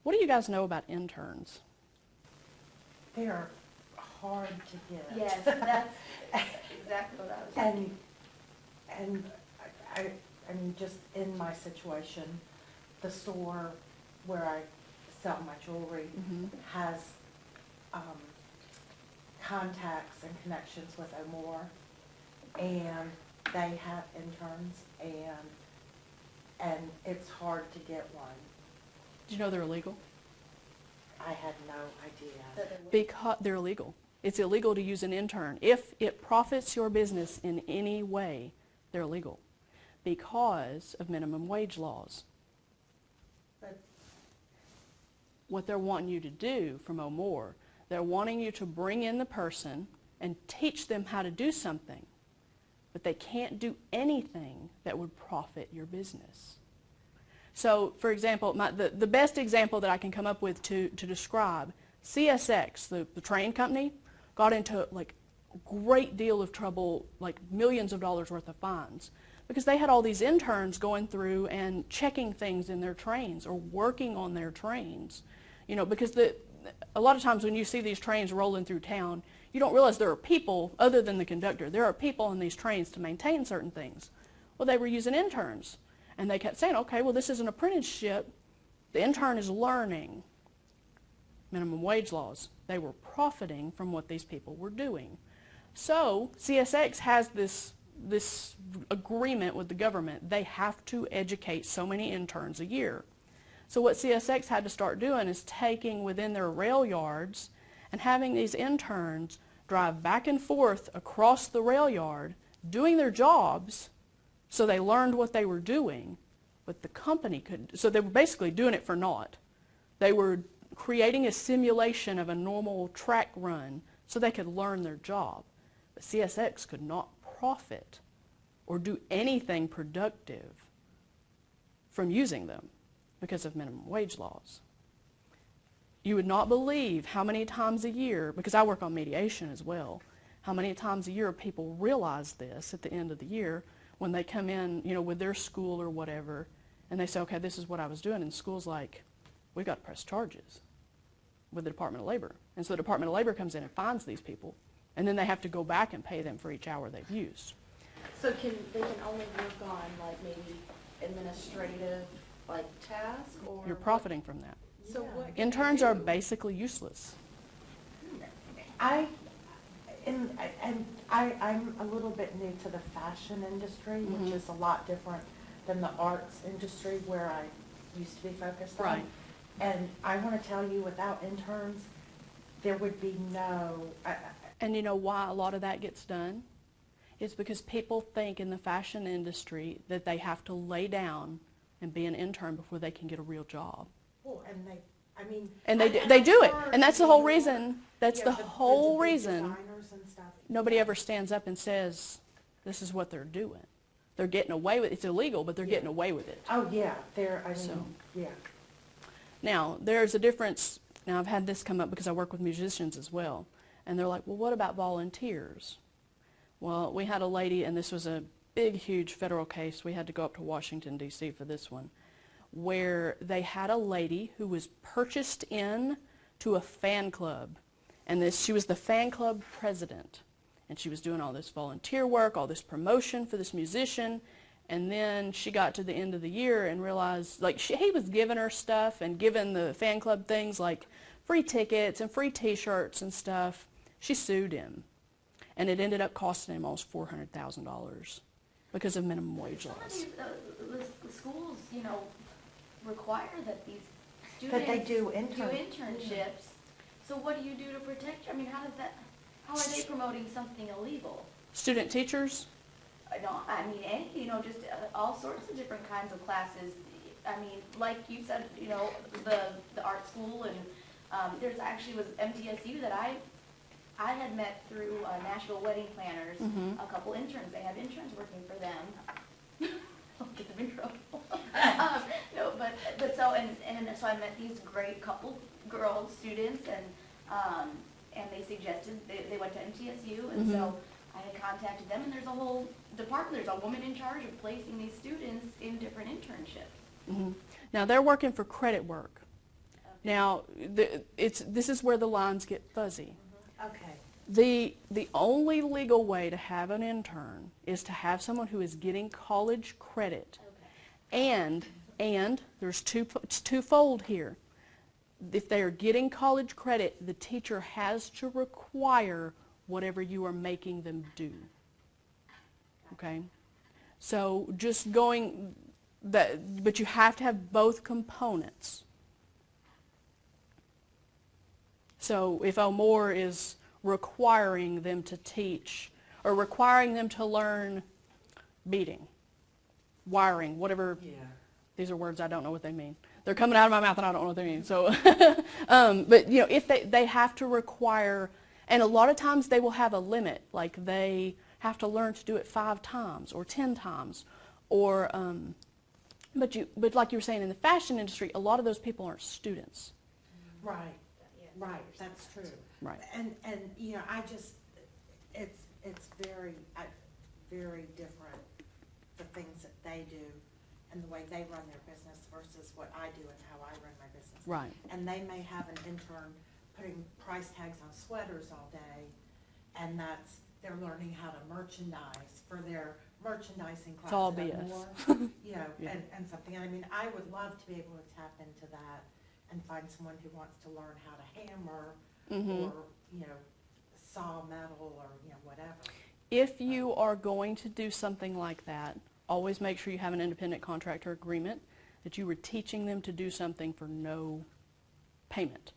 What do you guys know about interns? They're hard to get. Yes, that's exactly what I was thinking. And I mean, just in my situation, the store where I sell my jewelry has contacts and connections with O'More, and they have interns, and it's hard to get one. Did you know they're illegal? I had no idea. Because they're illegal. It's illegal to use an intern. If it profits your business in any way, they're illegal because of minimum wage laws. But What they're wanting you to do from O'More, they're wanting you to bring in the person and teach them how to do something, but they can't do anything that would profit your business. So, for example, the best example that I can come up with to describe, CSX, the train company, got into like a great deal of trouble, like millions of dollars worth of fines, because they had all these interns going through and checking things in their trains or working on their trains. You know, because a lot of times when you see these trains rolling through town, you don't realize there are people, other than the conductor, there are people on these trains to maintain certain things. Well, they were using interns. And they kept saying, okay, well, this is an apprenticeship. The intern is learning minimum wage laws. They were profiting from what these people were doing. So CSX has this agreement with the government. They have to educate so many interns a year. So what CSX had to start doing is taking within their rail yards and having these interns drive back and forth across the rail yard, doing their jobs. So they learned what they were doing, but the company couldn't. So they were basically doing it for naught. They were creating a simulation of a normal track run so they could learn their job. But CSX could not profit or do anything productive from using them because of minimum wage laws. You would not believe how many times a year, because I work on mediation as well, how many times a year people realize this at the end of the year when they come in, you know, with their school or whatever, and they say, okay, this is what I was doing, and the school's like, we've got to press charges with the Department of Labor. And so the Department of Labor comes in and fines these people, and then they have to go back and pay them for each hour they've used. So they can only work on like maybe administrative like tasks, or You're profiting from that. So what can Interns they are do? basically useless. I'm a little bit new to the fashion industry, which is a lot different than the arts industry where I used to be focused on. Right. And I want to tell you, without interns, there would be no... And you know why a lot of that gets done? It's because people think in the fashion industry that they have to lay down and be an intern before they can get a real job. Well, and they, I mean... And they I've do it. heard And that's the whole reason. That's yeah, the whole big reason designers and stuff. nobody ever stands up and says, this is what they're doing. They're getting away with it. It's illegal, but they're getting away with it. Oh, yeah, I mean, So- yeah. Now, there's a difference. Now, I've had this come up because I work with musicians as well. And they're like, well, what about volunteers? Well, we had a lady, and this was a big, huge federal case. We had to go up to Washington, D.C. for this one, where they had a lady who was purchased in to a fan club. And she was the fan club president. And she was doing all this volunteer work, all this promotion for this musician. And then she got to the end of the year and realized, like, he was giving her stuff and giving the fan club things like free tickets and free T-shirts and stuff. She sued him. And it ended up costing him almost $400,000 because of minimum wage Some of laws. these, the schools, you know, require that these That students they do internships. internships. So what do you do to protect? I mean, how are they promoting something illegal? Student teachers, I mean, you know, just all sorts of different kinds of classes. I mean, like you said, you know, the art school, and there's actually was MTSU that I had met through Nashville Wedding Planners, a couple interns. They have interns working for them. I'll get them in trouble. No, but so so I met these great couple girl students, and they suggested they went to MTSU, and so I had contacted them, and there's a whole department. There's a woman in charge of placing these students in different internships. Now they're working for credit work. Now, this is where the lines get fuzzy. Okay. The only legal way to have an intern is to have someone who is getting college credit. Okay. And there's it's twofold here. If they are getting college credit, the teacher has to require whatever you are making them do. Okay? So just going that, but you have to have both components. So if O'Moore is requiring them to teach or requiring them to learn beading, wiring, whatever. Yeah. These are words I don't know what they mean. They're coming out of my mouth and I don't know what they mean. So, but you know, if they have to require, and a lot of times they will have a limit, like they have to learn to do it 5 times or 10 times, or but like you were saying in the fashion industry, a lot of those people aren't students. Right. Right. That's true. Right. And you know, it's very very different, the things that they do and the way they run their business versus what I do and how I run my business. Right. And they may have an intern putting price tags on sweaters all day, and they're learning how to merchandise for their merchandising class. It's all at BS. Moore, you know, Yeah. and something. And I mean, I would love to be able to tap into that and find someone who wants to learn how to hammer or, you know, saw metal or, you know, whatever. If you are going to do something like that, always make sure you have an independent contractor agreement that you were teaching them to do something for no payment.